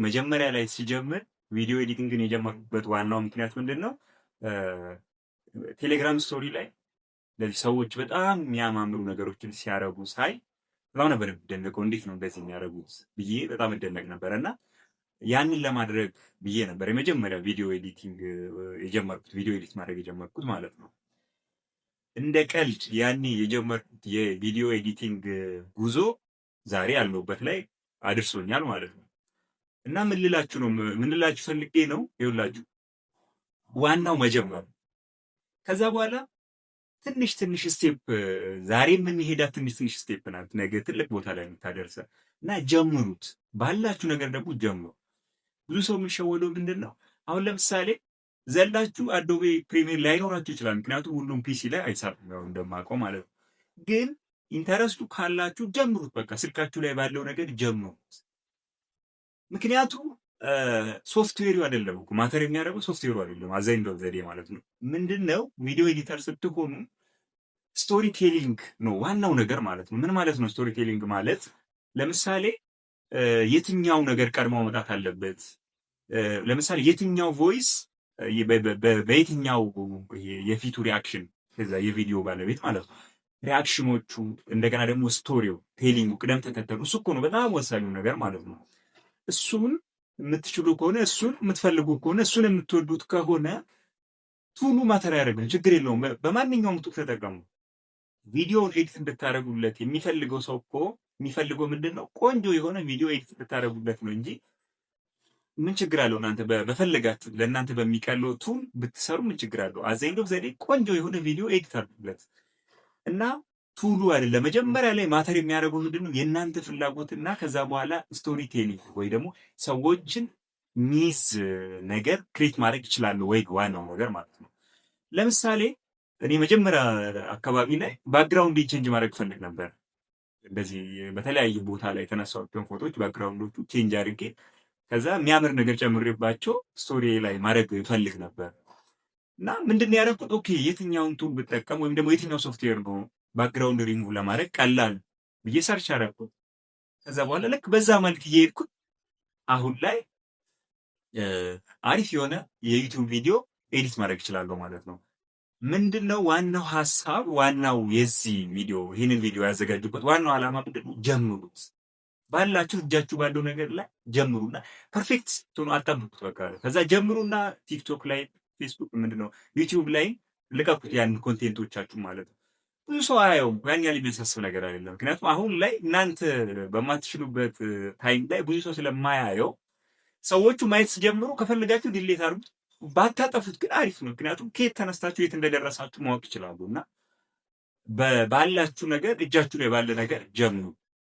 መጀመሪያ ላይ ሲጀምር ቪዲዮ ኤዲቲንግን የጀመርኩበት ዋናው ምክንያት ምንድነው? ቴሌግራም ስቶሪ ላይ ለዚህ ሰዎች በጣም የሚያማምሩ ነገሮችን ሲያረጉ ሳይ በጣም ነበር የምደነቀው። እንዴት ነው እንደዚህ የሚያደርጉት ብዬ በጣም እደነቅ ነበር እና ያንን ለማድረግ ብዬ ነበር የመጀመሪያ ቪዲዮ ኤዲቲንግ የጀመርኩት፣ ቪዲዮ ኤዲት ማድረግ የጀመርኩት ማለት ነው። እንደ ቀልድ ያኔ የጀመርኩት የቪዲዮ ኤዲቲንግ ጉዞ ዛሬ ያለሁበት ላይ አድርሶኛል ማለት ነው። እና ምን ልላችሁ ፈልጌ ነው፣ ይኸውላችሁ ዋናው መጀመር፣ ከዛ በኋላ ትንሽ ትንሽ ስቴፕ፣ ዛሬ የምንሄዳት ትንሽ ትንሽ ስቴፕ ናት ነገ ትልቅ ቦታ ላይ የምታደርሰ እና ጀምሩት። ባላችሁ ነገር ደግሞ ጀምሩ። ብዙ ሰው የሚሸወደው ምንድን ነው? አሁን ለምሳሌ ዘላችሁ አዶቤ ፕሪሚየር ላይኖራችሁ ይችላል። ምክንያቱም ሁሉም ፒሲ ላይ አይሰራም፣ ያው እንደማውቀው ማለት ነው። ግን ኢንተረስቱ ካላችሁ ጀምሩት። በቃ ስልካችሁ ላይ ባለው ነገር ጀምሩት። ምክንያቱም ሶፍትዌሩ አይደለም እኮ ማተር የሚያደርገው ሶፍትዌሩ አይደለም፣ አዛይንዶ ዘዴ ማለት ነው። ምንድነው ቪዲዮ ኤዲተር ስትሆኑ ስቶሪ ቴሊንግ ነው ዋናው ነገር ማለት ነው። ምን ማለት ነው ስቶሪ ቴሊንግ ማለት? ለምሳሌ የትኛው ነገር ቀድሞ መውጣት አለበት? ለምሳሌ የትኛው ቮይስ በየትኛው የፊቱ ሪአክሽን፣ ከዛ የቪዲዮ ባለቤት ማለት ነው ሪአክሽኖቹ፣ እንደገና ደግሞ ስቶሪው ቴሊንጉ፣ ቅደም ተከተሉ፣ እሱ እኮ ነው በጣም ወሳኙ ነገር ማለት ነው። እሱን የምትችሉ ከሆነ እሱን የምትፈልጉ ከሆነ እሱን የምትወዱት ከሆነ ቱሉ ማተር ያደርግን ችግር የለውም። በማንኛውም ቱል ተጠቀሙ። ቪዲዮውን ኤዲት እንድታደርጉለት የሚፈልገው ሰው እኮ የሚፈልገው ምንድን ነው? ቆንጆ የሆነ ቪዲዮ ኤዲት እንድታደርጉለት ነው እንጂ ምን ችግር አለው? እናንተ በፈለጋችሁ ለእናንተ በሚቀለው ቱል ብትሰሩ ምን ችግር አለው? አዘይንዶ ዘዴ ቆንጆ የሆነ ቪዲዮ ኤዲት አድርጉለት እና ቱሉ አይደለም። መጀመሪያ ላይ ማተር የሚያደርገው ምንድነው? የእናንተ ፍላጎትና ከዛ በኋላ ስቶሪ ቴሊንግ ወይ ደግሞ ሰዎችን ሚዝ ነገር ክሬት ማድረግ ይችላሉ ወይ ዋናው ነገር ማለት ነው። ለምሳሌ እኔ መጀመሪያ አካባቢ ላይ ባክግራውንድ ቼንጅ ማድረግ ፈልግ ነበር። እንደዚህ በተለያየ ቦታ ላይ የተነሳሁትን ፎቶዎች ባክግራውንዶቹ ቼንጅ አድርጌ ከዛ የሚያምር ነገር ጨምሬባቸው ስቶሪ ላይ ማድረግ ፈልግ ነበር እና ምንድነው ያደረኩት? ኦኬ የትኛውን ቱል ብጠቀም ወይም ደግሞ የትኛው ሶፍትዌር ነው ባክግራውንድ ሪሙቭ ለማድረግ ቀላል ብዬ ሰርች አደረኩት። ከዛ በኋላ ልክ በዛ መልክ እየሄድኩት አሁን ላይ አሪፍ የሆነ የዩቲዩብ ቪዲዮ ኤዲት ማድረግ እችላለሁ ማለት ነው። ምንድነው ዋናው ሀሳብ፣ ዋናው የዚህ ቪዲዮ ይህንን ቪዲዮ ያዘጋጁበት ዋናው ዓላማ ምንድነው? ጀምሩት። ባላችሁ እጃችሁ ባለው ነገር ላይ ጀምሩና ፐርፌክት ሆኖ አጣብቁት። በቃ ከዛ ጀምሩና ቲክቶክ ላይ፣ ፌስቡክ ምንድነው ዩቲዩብ ላይ ልቀቁት ያን ኮንቴንቶቻችሁ ማለት ነው። ብዙ ሰው አያየውም። ያን ያህል የሚያሳስብ ነገር አይደለም። ምክንያቱም አሁን ላይ እናንተ በማትችሉበት ታይም ላይ ብዙ ሰው ስለማያየው ሰዎቹ ማየት ሲጀምሩ ከፈለጋችሁ ዲሌት አድርጉት። ባታጠፉት ግን አሪፍ ነው። ምክንያቱም ከየት ተነስታችሁ የት እንደደረሳችሁ ማወቅ ይችላሉ እና ባላችሁ ነገር እጃችሁ ላይ ባለ ነገር ጀምሩ።